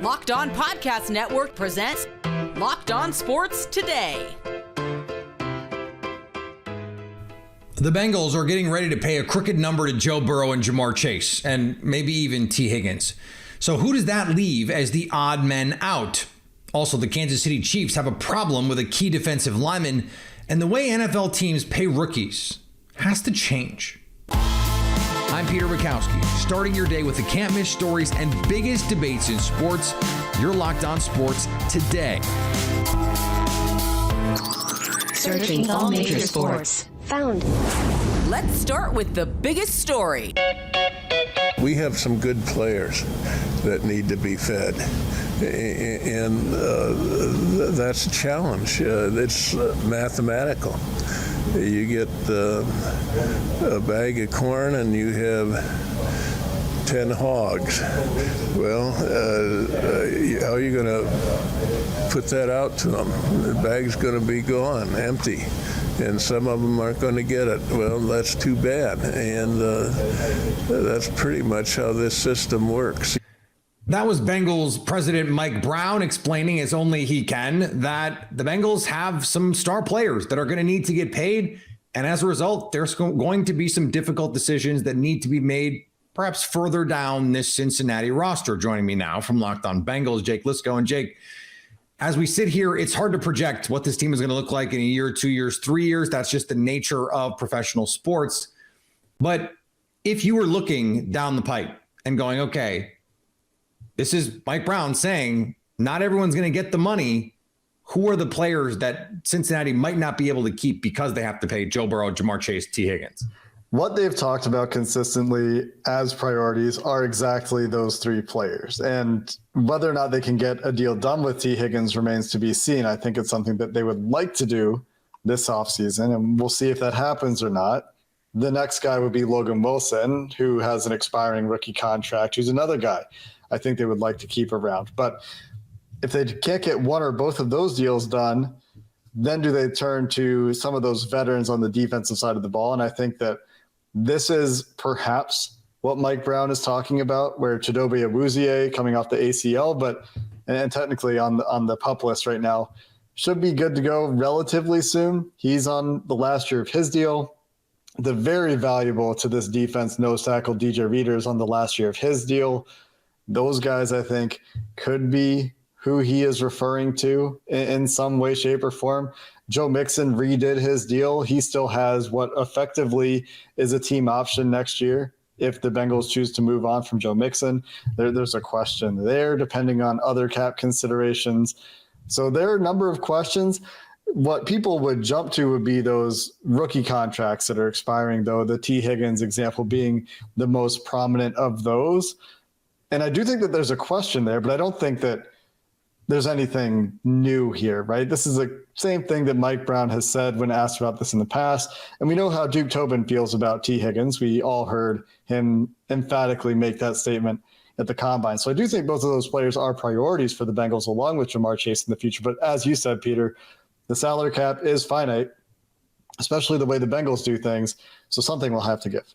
Locked On Podcast Network presents Locked On Sports Today. The Bengals are getting ready to pay a crooked number to Joe Burrow and JaMarr Chase, and maybe even T. Higgins. So who does that leave as the odd men out? Also, the Kansas City Chiefs have a problem with a key defensive lineman, and the way NFL teams pay rookies has to change. I'm Peter Bukowski, starting your day with the can't-miss stories and biggest debates in sports. You're Locked On Sports Today. Searching all major sports. Found. Let's start with the biggest story. We have some good players that need to be fed, and that's a challenge. It's mathematical. You get a bag of corn and you have 10 hogs. Well, how are you going to put that out to them? The bag's going to be gone, empty. And some of them aren't going to get it. Well, that's too bad. And that's pretty much how this system works. That was Bengals president Mike Brown explaining, as only he can, that the Bengals have some star players that are going to need to get paid. And as a result, there's going to be some difficult decisions that need to be made perhaps further down this Cincinnati roster. Joining me now from Locked On Bengals, Jake Lisco. And Jake, as we sit here, it's hard to project what this team is going to look like in a year, 2 years, 3 years. That's just the nature of professional sports. But if you were looking down the pipe and going, okay, this is Mike Brown saying not everyone's going to get the money. Who are the players that Cincinnati might not be able to keep because they have to pay Joe Burrow, JaMarr Chase, T. Higgins? What they've talked about consistently as priorities are exactly those three players. And whether or not they can get a deal done with T. Higgins remains to be seen. I think it's something that they would like to do this offseason, and we'll see if that happens or not. The next guy would be Logan Wilson, who has an expiring rookie contract, who's another guy I think they would like to keep around. But if they can't get one or both of those deals done, then do they turn to some of those veterans on the defensive side of the ball? And I think that this is perhaps what Mike Brown is talking about, where Chidobe Awuzie coming off the ACL, but and technically on the PUP list right now, should be good to go relatively soon. He's on the last year of his deal. The very valuable to this defense nose tackle DJ Reader is on the last year of his deal. Those guys, I think, could be who he is referring to in some way, shape, or form. Joe Mixon redid his deal. He still has what effectively is a team option next year if the Bengals choose to move on from Joe Mixon. There's a question there, depending on other cap considerations. So there are a number of questions. What people would jump to would be those rookie contracts that are expiring, though, the T. Higgins example being the most prominent of those. And I do think that there's a question there, but I don't think that there's anything new here, right? This is the same thing that Mike Brown has said when asked about this in the past. And we know how Duke Tobin feels about T. Higgins. We all heard him emphatically make that statement at the Combine. So I do think both of those players are priorities for the Bengals, along with JaMarr Chase in the future. But as you said, Peter, the salary cap is finite, especially the way the Bengals do things. So something will have to give.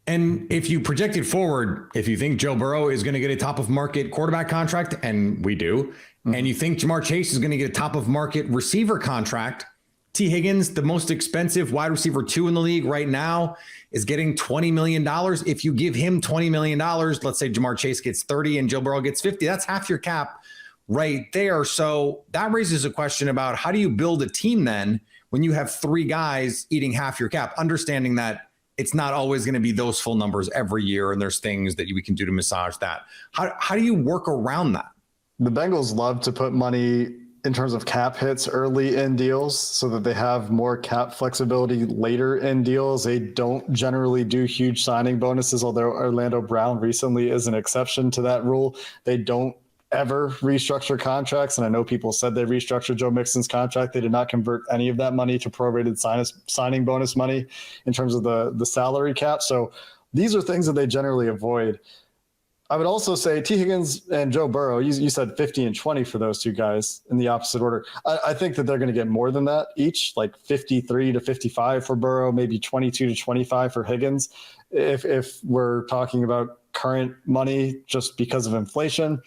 And if you project it forward, if you think Joe Burrow is going to get a top of market quarterback contract, and we do, and you think JaMarr Chase is going to get a top of market receiver contract, T. Higgins, the most expensive wide receiver 2 in the league right now, is getting $20 million. If you give him $20 million, let's say JaMarr Chase gets 30 and Joe Burrow gets 50, that's half your cap right there. So that raises a question about how do you build a team then when you have 3 guys eating half your cap, understanding that it's not always going to be those full numbers every year, and there's things that we can do to massage that. How do you work around that? The Bengals love to put money in terms of cap hits early in deals so that they have more cap flexibility later in deals. They don't generally do huge signing bonuses, although Orlando Brown recently is an exception to that rule. They don't ever restructure contracts. And I know people said they restructured Joe Mixon's contract. They did not convert any of that money to prorated signing bonus money in terms of the salary cap. So these are things that they generally avoid. I would also say T. Higgins and Joe Burrow, you said 50 and 20 for those two guys in the opposite order. I think that they're going to get more than that each, like 53 to 55 for Burrow, maybe 22 to 25 for Higgins. If we're talking about current money just because of inflation.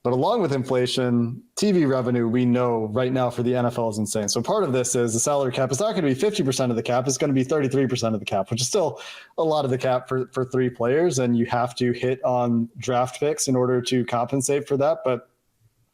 But along with inflation, TV revenue, we know right now for the NFL is insane. So part of this is the salary cap is not going to be 50% of the cap. It's going to be 33% of the cap, which is still a lot of the cap for three players. And you have to hit on draft picks in order to compensate for that. But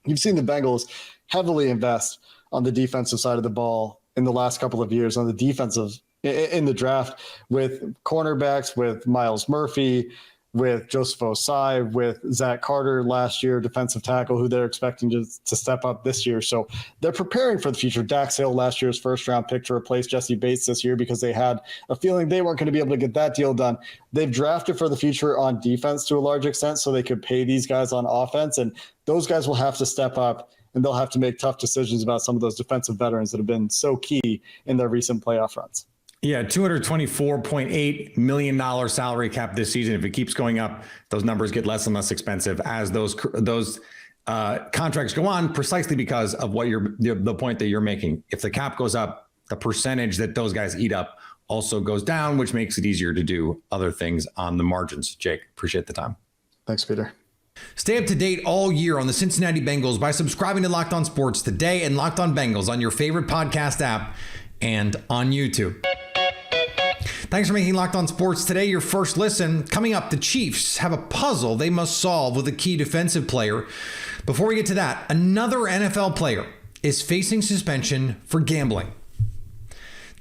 you've seen the Bengals heavily invest on the defensive side of the ball in the last couple of years on the defensive in the draft with cornerbacks, with Miles Murphy, with Joseph Osai, with Zach Carter last year, defensive tackle, who they're expecting to step up this year. So they're preparing for the future. Dax Hill, last year's first-round pick, to replace Jesse Bates this year because they had a feeling they weren't going to be able to get that deal done. They've drafted for the future on defense to a large extent so they could pay these guys on offense, and those guys will have to step up, and they'll have to make tough decisions about some of those defensive veterans that have been so key in their recent playoff runs. Yeah, $224.8 million salary cap this season. If it keeps going up, those numbers get less and less expensive as those contracts go on, precisely because of what the point that you're making. If the cap goes up, the percentage that those guys eat up also goes down, which makes it easier to do other things on the margins. Jake, appreciate the time. Thanks, Peter. Stay up to date all year on the Cincinnati Bengals by subscribing to Locked On Sports today and Locked On Bengals on your favorite podcast app and on YouTube. Thanks for making Locked On Sports today your first listen. Coming up, the Chiefs have a puzzle they must solve with a key defensive player. Before we get to that, another NFL player is facing suspension for gambling.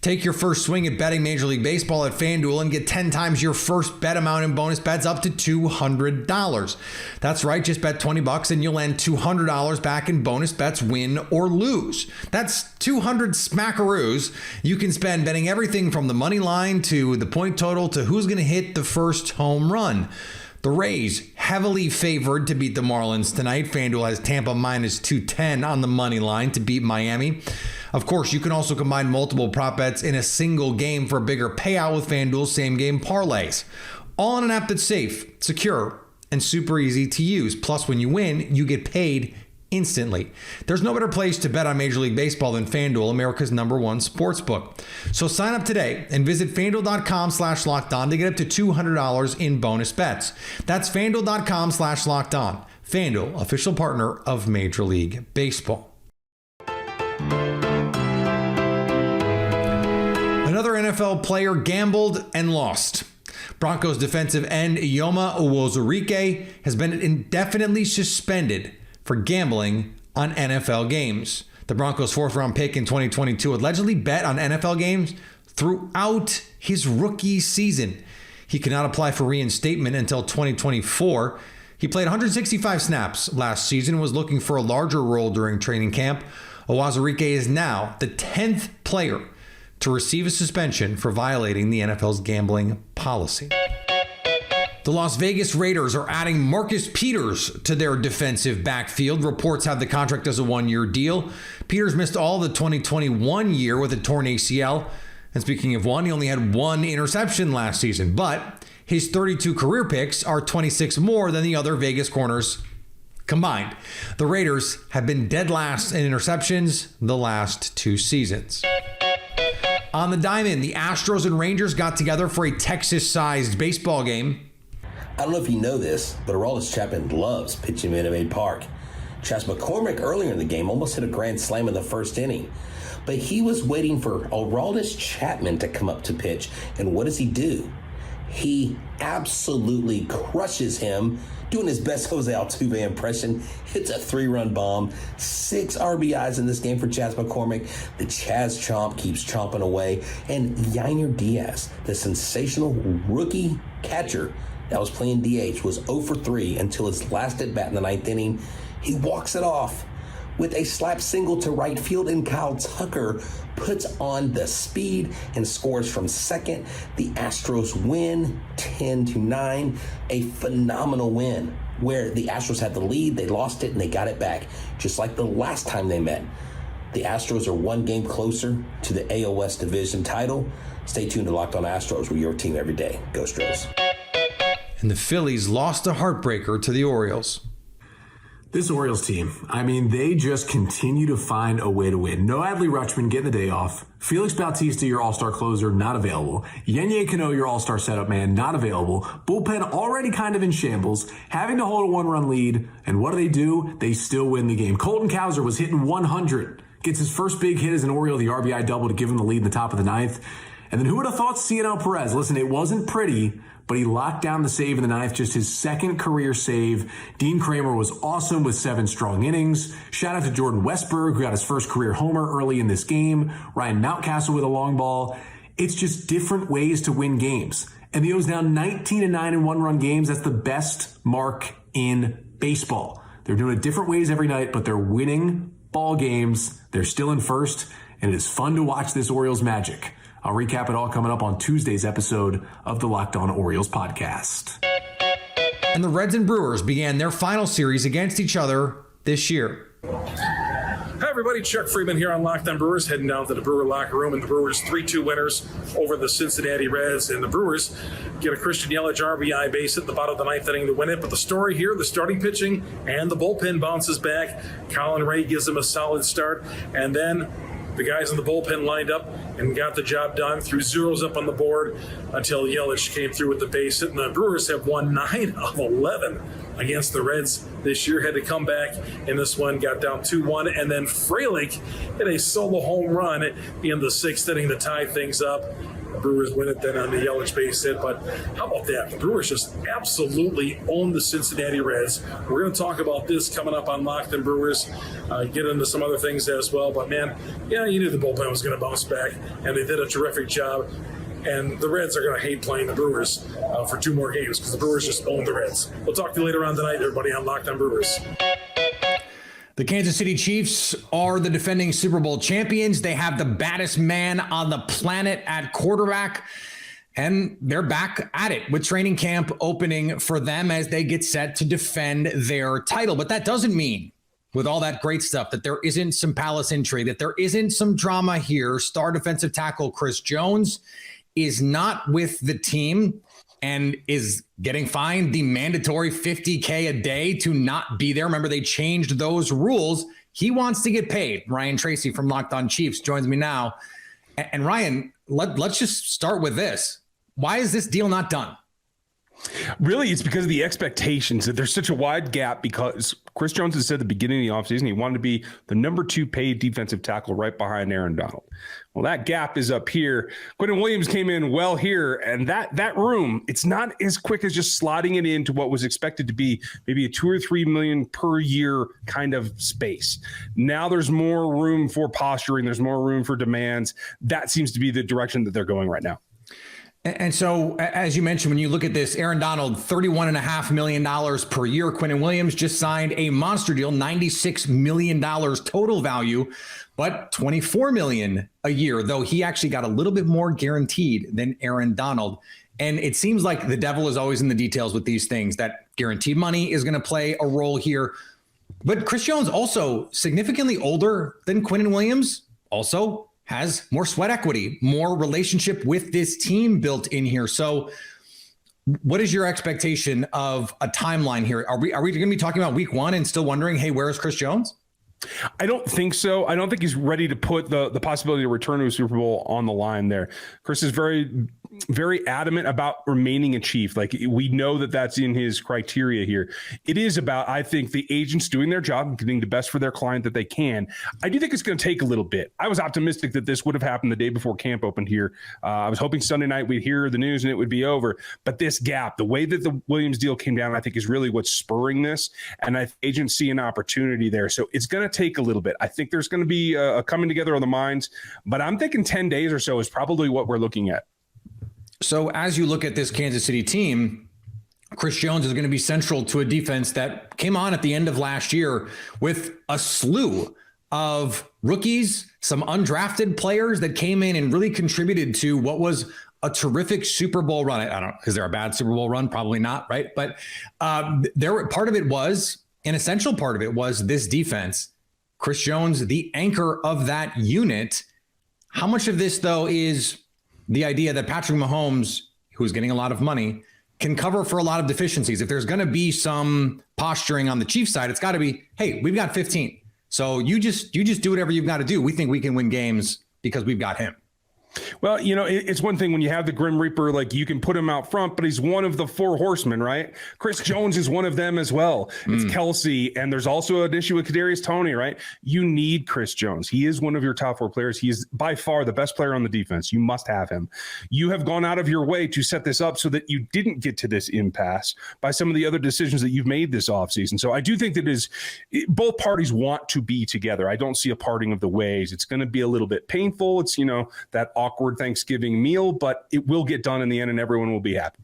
Take your first swing at betting Major League Baseball at FanDuel and get 10 times your first bet amount in bonus bets up to $200. That's right, just bet $20 and you'll land $200 back in bonus bets, win or lose. That's 200 smackaroos you can spend betting everything from the money line to the point total to who's going to hit the first home run. The Rays, heavily favored to beat the Marlins tonight. FanDuel has Tampa minus 210 on the money line to beat Miami. Of course, you can also combine multiple prop bets in a single game for a bigger payout with FanDuel's same-game parlays. All on an app that's safe, secure, and super easy to use. Plus, when you win, you get paid instantly. There's no better place to bet on Major League Baseball than FanDuel, America's #1 sportsbook. So sign up today and visit FanDuel.com/lockedon to get up to $200 in bonus bets. That's FanDuel.com/lockedon. FanDuel, official partner of Major League Baseball. Another NFL player gambled and lost. Broncos defensive end Ioma Uwazurike has been indefinitely suspended for gambling on NFL games. The Broncos' fourth-round pick in 2022 allegedly bet on NFL games throughout his rookie season. He cannot apply for reinstatement until 2024. He played 165 snaps last season and was looking for a larger role during training camp. Uwazurike is now the 10th player to receive a suspension for violating the NFL's gambling policy. The Las Vegas Raiders are adding Marcus Peters to their defensive backfield. Reports have the contract as a one-year deal. Peters missed all the 2021 year with a torn ACL. And speaking of one, he only had one interception last season. But his 32 career picks are 26 more than the other Vegas corners combined. The Raiders have been dead last in interceptions the last two seasons. On the diamond, the Astros and Rangers got together for a Texas-sized baseball game. I don't know if you know this, but Aroldis Chapman loves pitching Minute Maid Park. Chas McCormick earlier in the game almost hit a grand slam in the first inning, but he was waiting for Aroldis Chapman to come up to pitch, and what does he do? He absolutely crushes him, doing his best Jose Altuve impression, hits a 3-run bomb, 6 RBIs in this game for Chas McCormick. The Chaz Chomp keeps chomping away, and Yainer Diaz, the sensational rookie catcher that was playing DH, was 0 for 3 until his last at bat in the 9th inning. He walks it off with a slap single to right field, and Kyle Tucker puts on the speed and scores from second. The Astros win 10-9, a phenomenal win where the Astros had the lead, they lost it, and they got it back, just like the last time they met. The Astros are one game closer to the AL West Division title. Stay tuned to Locked On Astros. We're your team every day. Go Stros. And the Phillies lost a heartbreaker to the Orioles. This Orioles team, I mean, they just continue to find a way to win. No Adley Rutschman getting the day off. Felix Bautista, your all-star closer, not available. Yenye Cano, your all-star setup man, not available. Bullpen already kind of in shambles, having to hold a one-run lead. And what do? They still win the game. Colton Cowser was hitting 100. Gets his first big hit as an Oriole, the RBI double to give him the lead in the top of the ninth. And then who would have thought Cianel Perez? Listen, it wasn't pretty, but he locked down the save in the ninth, just his second career save. Dean Kramer was awesome with 7 strong innings. Shout out to Jordan Westberg, who got his first career homer early in this game. Ryan Mountcastle with a long ball. It's just different ways to win games. And the O's now 19-9 in one-run games. That's the best mark in baseball. They're doing it different ways every night, but they're winning ball games. They're still in first, and it is fun to watch this Orioles magic. I'll recap it all coming up on Tuesday's episode of the Locked On Orioles podcast. And the Reds and Brewers began their final series against each other this year. Hi, everybody. Chuck Freeman here on Locked On Brewers, heading down to the Brewer locker room, and the Brewers 3-2 winners over the Cincinnati Reds. And the Brewers get a Christian Yelich RBI base at the bottom of the ninth inning to win it. But the story here, the starting pitching and the bullpen bounces back. Colin Ray gives them a solid start, and then the guys in the bullpen lined up and got the job done, threw zeros up on the board until Yelich came through with the base hit. And the Brewers have won 9 of 11 against the Reds this year. Had to come back in this one, got down 2-1, and then Frelick hit a solo home run in the 6th inning to tie things up. The Brewers win it then on the Yelich base hit. But how about that? The Brewers just absolutely own the Cincinnati Reds. We're going to talk about this coming up on Locked On Brewers, get into some other things as well. But, man, yeah, you knew the bullpen was going to bounce back, and they did a terrific job. And the Reds are going to hate playing the Brewers for 2 more games because the Brewers just own the Reds. We'll talk to you later on tonight, everybody, on Locked On Brewers. The Kansas City Chiefs are the defending Super Bowl champions. They have the baddest man on the planet at quarterback, and they're back at it with training camp opening for them as they get set to defend their title. But that doesn't mean, with all that great stuff, that there isn't some palace intrigue, that there isn't some drama here. Star defensive tackle Chris Jones is not with the team and is getting fined the mandatory $50K a day to not be there. Remember, they changed those rules. He wants to get paid. Ryan Tracy from Locked On Chiefs joins me now. And Ryan, let's just start with this. Why is this deal not done? Really, it's because of the expectations that there's such a wide gap, because Chris Jones has said at the beginning of the offseason he wanted to be the number 2 paid defensive tackle right behind Aaron Donald. Well, that gap is up here. Quentin Williams came in well here, and that room, it's not as quick as just slotting it into what was expected to be maybe a $2 or $3 million per year kind of space. Now there's more room for posturing. There's more room for demands. That seems to be the direction that they're going right now. And so, as you mentioned, when you look at this, Aaron Donald, $31.5 million per year. Quentin Williams just signed a monster deal, $96 million total value, but $24 million a year, though he actually got a little bit more guaranteed than Aaron Donald. And it seems like the devil is always in the details with these things, that guaranteed money is going to play a role here. But Chris Jones, also significantly older than Quentin Williams, also has more sweat equity, more relationship with this team built in here. So what is your expectation of a timeline here? Are we going to be talking about week 1 and still wondering, hey, where is Chris Jones? I don't think so. I don't think he's ready to put the possibility to return to a Super Bowl on the line there. Chris is very, very adamant about remaining a Chief. Like, we know that that's in his criteria here. It is about, I think, the agents doing their job and getting the best for their client that they can. I do think it's going to take a little bit. I was optimistic that this would have happened the day before camp opened here. I was hoping Sunday night we'd hear the news and it would be over. But this gap, the way that the Williams deal came down, I think is really what's spurring this. And I think agents see an opportunity there. So it's going to take a little bit. I think there's going to be a coming together of the minds, but I'm thinking 10 days or so is probably what we're looking at. So as you look at this Kansas City team, Chris Jones is going to be central to a defense that came on at the end of last year with a slew of rookies, some undrafted players that came in and really contributed to what was a terrific Super Bowl run. I don't know, is there a bad Super Bowl run? Probably not, right? But part of it was, an essential part of it was this defense. Chris Jones, the anchor of that unit. How much of this, though, is the idea that Patrick Mahomes, who's getting a lot of money, can cover for a lot of deficiencies? If there's going to be some posturing on the Chiefs side. It's got to be, hey, we've got 15. So you just do whatever you've got to do. We think we can win games because we've got him. Well, it's one thing when you have the Grim Reaper, like you can put him out front, but he's one of the 4 horsemen, right? Chris Jones is one of them as well. It's Kelsey, and there's also an issue with Kadarius Toney, right? You need Chris Jones. He is one of your top 4 players. He is by far the best player on the defense. You must have him. You have gone out of your way to set this up so that you didn't get to this impasse by some of the other decisions that you've made this offseason. So I do think that both parties want to be together. I don't see a parting of the ways. It's going to be a little bit painful. It's, that awkward Thanksgiving meal, but it will get done in the end and everyone will be happy.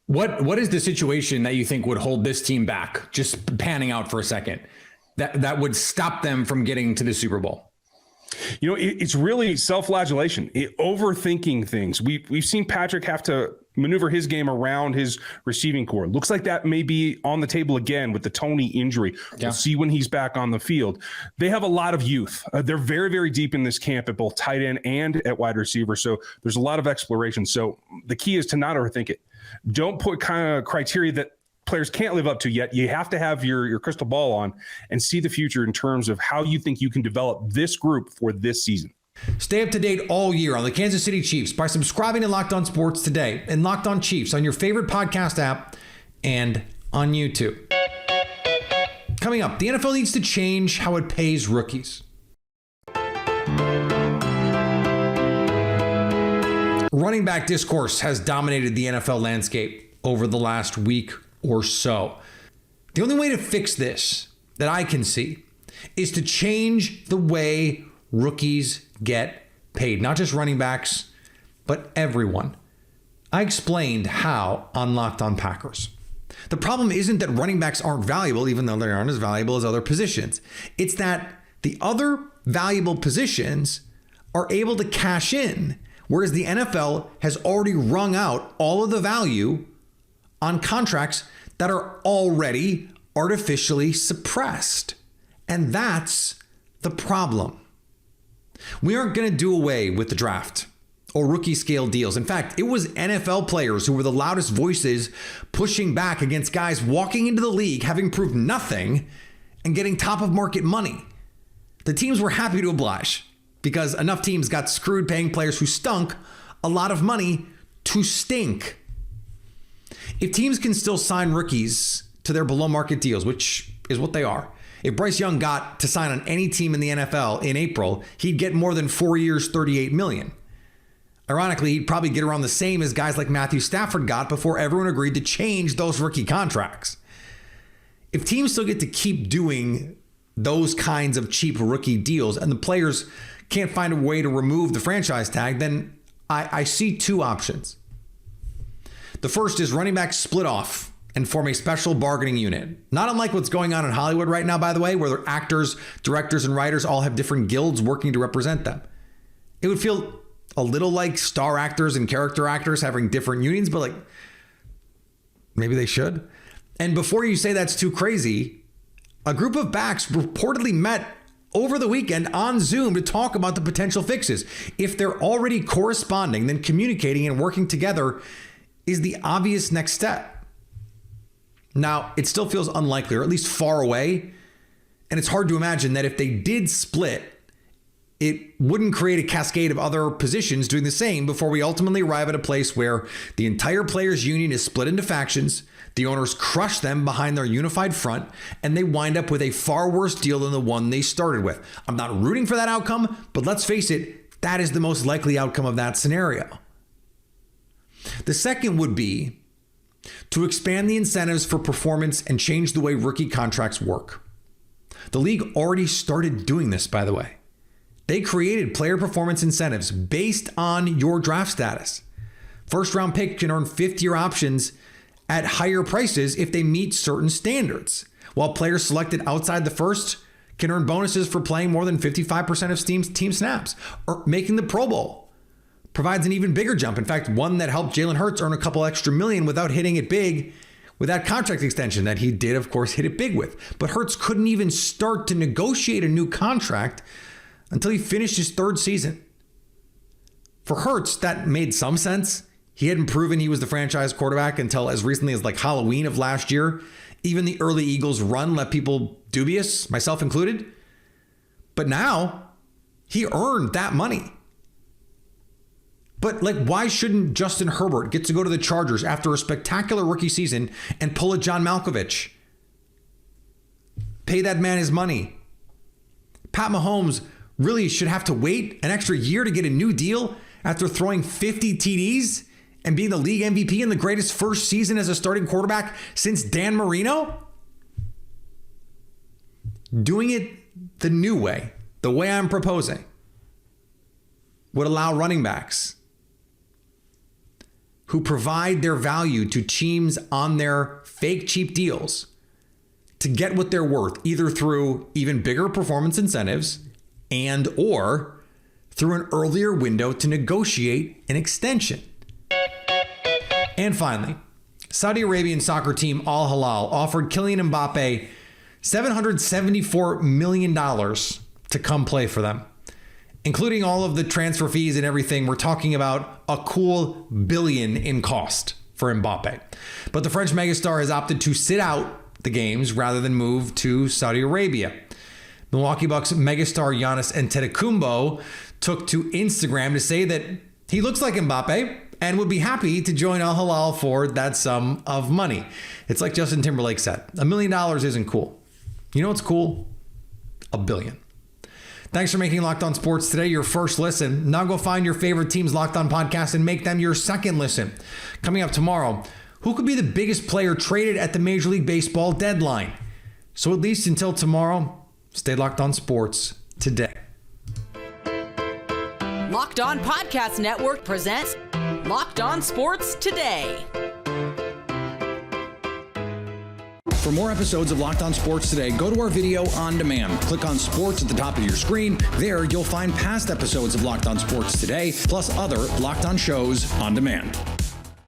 What is the situation that you think would hold this team back, just panning out for a second, that would stop them from getting to the Super Bowl? It's really self-flagellation, overthinking things. We've seen Patrick have to maneuver his game around his receiving core. Looks like that may be on the table again with the Toney injury. Yeah. We'll see when he's back on the field. They have a lot of youth. They're very, very deep in this camp at both tight end and at wide receiver. So there's a lot of exploration. So the key is to not overthink it. Don't put kind of criteria that players can't live up to yet. You have to have your crystal ball on and see the future in terms of how you think you can develop this group for this season. Stay up to date all year on the Kansas City Chiefs by subscribing to Locked On Sports today and Locked On Chiefs on your favorite podcast app and on YouTube. Coming up, the NFL needs to change how it pays rookies. Running back discourse has dominated the NFL landscape over the last week or so. The only way to fix this that I can see is to change the way rookies get paid, not just running backs, but everyone. I explained how on Locked On Packers. The problem isn't that running backs aren't valuable, even though they aren't as valuable as other positions. It's that the other valuable positions are able to cash in, whereas the NFL has already wrung out all of the value on contracts that are already artificially suppressed. And that's the problem. We aren't going to do away with the draft or rookie scale deals. In fact, it was NFL players who were the loudest voices pushing back against guys walking into the league having proved nothing and getting top of market money. The teams were happy to oblige because enough teams got screwed paying players who stunk a lot of money to stink. If teams can still sign rookies to their below market deals, which is what they are, if Bryce Young got to sign on any team in the NFL in April, he'd get more than 4 years, $38 million. Ironically, he'd probably get around the same as guys like Matthew Stafford got before everyone agreed to change those rookie contracts. If teams still get to keep doing those kinds of cheap rookie deals and the players can't find a way to remove the franchise tag, then I see 2 options. The first is running backs split off and form a special bargaining unit. Not unlike what's going on in Hollywood right now, by the way, where their actors, directors, and writers all have different guilds working to represent them. It would feel a little like star actors and character actors having different unions, but maybe they should. And before you say that's too crazy, a group of backs reportedly met over the weekend on Zoom to talk about the potential fixes. If they're already corresponding, then communicating and working together is the obvious next step. Now, it still feels unlikely, or at least far away, and it's hard to imagine that if they did split, it wouldn't create a cascade of other positions doing the same before we ultimately arrive at a place where the entire players' union is split into factions, the owners crush them behind their unified front, and they wind up with a far worse deal than the one they started with. I'm not rooting for that outcome, but let's face it, that is the most likely outcome of that scenario. The second would be to expand the incentives for performance and change the way rookie contracts work. The league already started doing this, by the way. They created player performance incentives based on your draft status. First round pick can earn 5th-year options at higher prices if they meet certain standards, while players selected outside the first can earn bonuses for playing more than 55% of team snaps, or making the Pro Bowl provides an even bigger jump. In fact, one that helped Jalen Hurts earn a couple extra million without hitting it big with that contract extension that he did, of course, hit it big with. But Hurts couldn't even start to negotiate a new contract until he finished his 3rd season. For Hurts, that made some sense. He hadn't proven he was the franchise quarterback until as recently as like Halloween of last year. Even the early Eagles run left people dubious, myself included. But now he earned that money. But like, why shouldn't Justin Herbert get to go to the Chargers after a spectacular rookie season and pull a John Malkovich? Pay that man his money. Pat Mahomes really should have to wait an extra year to get a new deal after throwing 50 TDs and being the league MVP in the greatest first season as a starting quarterback since Dan Marino? Doing it the new way, the way I'm proposing, would allow running backs who provide their value to teams on their fake cheap deals to get what they're worth, either through even bigger performance incentives and or through an earlier window to negotiate an extension. And finally, Saudi Arabian soccer team Al Hilal offered Kylian Mbappe $774 million to come play for them. Including all of the transfer fees and everything, we're talking about a cool $1 billion in cost for Mbappe. But the French megastar has opted to sit out the games rather than move to Saudi Arabia. Milwaukee Bucks megastar Giannis Antetokounmpo took to Instagram to say that he looks like Mbappe and would be happy to join Al Hilal for that sum of money. It's like Justin Timberlake said, $1 million isn't cool. You know what's cool? $1 billion. Thanks for making Locked On Sports today your first listen. Now go find your favorite team's Locked On podcast and make them your second listen. Coming up tomorrow, who could be the biggest player traded at the Major League Baseball deadline? So at least until tomorrow, stay Locked On Sports today. Locked On Podcast Network presents Locked On Sports Today. For more episodes of Locked On Sports Today, go to our video on demand. Click on Sports at the top of your screen. There, you'll find past episodes of Locked On Sports Today, plus other Locked On shows on demand.